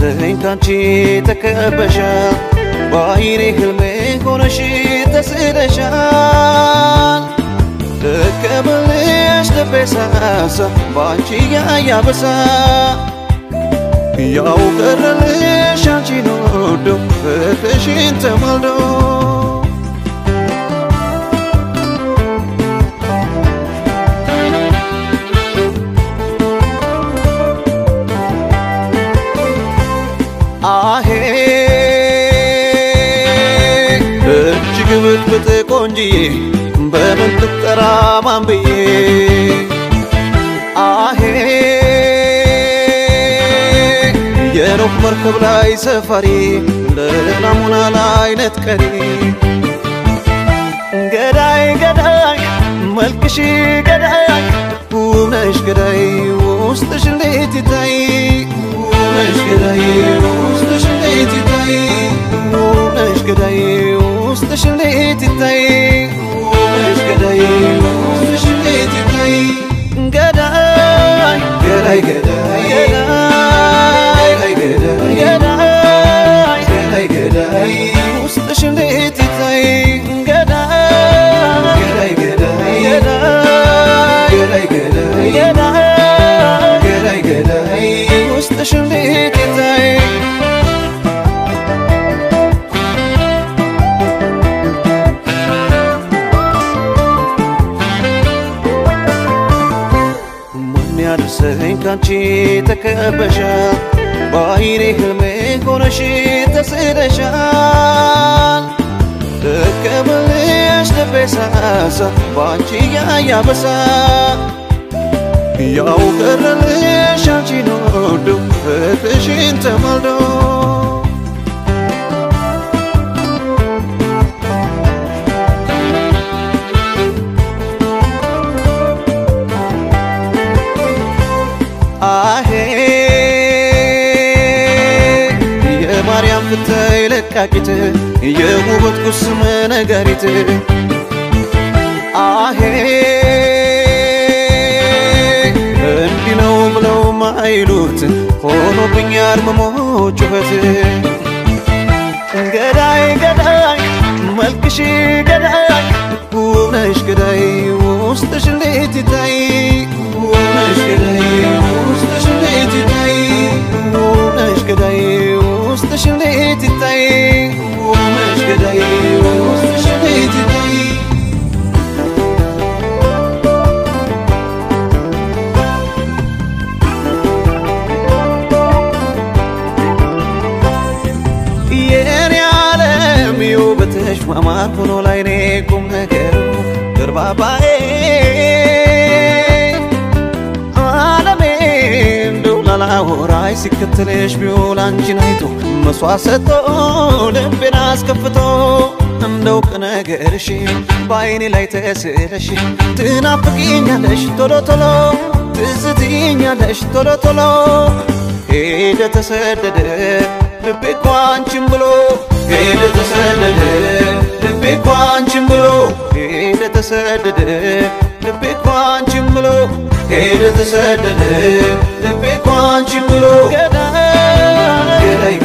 ደርሰኝ ካንቺ ተከበሻል ባይኔ ህልሜ ሆነሽ ተስለሻል ደከመልሽ ልቤ ሳሳ ባንቺ ያያበሳ ያው ቀረልሽ አንቺን ወዶ ፍቅርሽን ተማልዶ አሄ እጅግ ብጥብጥ ቆንጂዬ በምን ትጠራ ማን ብዬ አሄ የኖህ መርከብ ላይ ሰፋሪ ለናሙና ላይ ነጥቀሪ ገዳይ ገዳይ መልክሽ ገዳይ ውብነሽ ገዳይ ውስጥሽ እንዴት ይታይ ውብነሽ ገዳይ ውስጥሽ እንዴት ይታይ ውብነሽ ገዳይ ውስጥሽ እንዴት ይታይ ውብነሽ ገዳይ ውስጥሽ እንዴት ይታይ ገዳይ ገዳይ ገዳይ ገዳይ ገዳይ ገዳይ ገዳይ ውስጥሽ እንዴት ይታይ ገዳይ ገዳይ ገዳይ ገዳይ ገዳይ ገዳይ ገዳይ ውስጥሽ እንዴት ይታይ ማን ያደርሰኝ ካንቺ ተከበሻል ባይኔ ህልሜ ሆነሽ ተስለሻል ደከመልሽ ልቤ ሳሳ ባንቺ ያያበሳ ያው ቀረልሽ አንቺን ወዶ ፍቅርሽን ተማልዶ አሄ የማርያም ፍታይ ለቃቂት የውበት ቁስም ነጋሪት አሄ እንዲህ ነው ብለው ማይሉት ሆኖብኛል መሞ ጩኸት ገዳይ ገዳይ መልክሽ ገዳይ ውብነሽ ገዳይ ውስጥሽ እንዴት ይታይ ውብነሽ ገዳይ ውስጥሽ እንዴት ይታይ ውብነሽ ገዳይ ውስጥሽ እንዴት ይታይ ውብነሽ ገዳይ ውስጥሽ እንዴት ይታይ የኔ ዓለም ውበትሽ ማማር ሆኖ ላይ እኔ ቁም ነገሩ ግርባባዬ ዓለሜ እንደው ላላወራሽ ሲከተልሽ ቢውል አንቺን አይቶ መስዋዕት ሰጥቶ ልቤን አስከፍቶ እንደው ቅነገርሽ በዓይኔ ላይ ተስለሽ ትናፍቂኛለሽ ቶሎ ቶሎ ትዝ ትይኛለሽ ቶሎ ቶሎ ሄደ ተሰደደ ልቤ እኮ አንቺን ብሎ ሄደ ተሰደደ ልቤ እኮ አንቺን ብሎ ሄደ ተሰደደ ልቤ እኮ አንቺን ብሎ ሄደ ተሰደደ ልቤ እኮ አንቺን ብሎ ገዳይ ገዳይ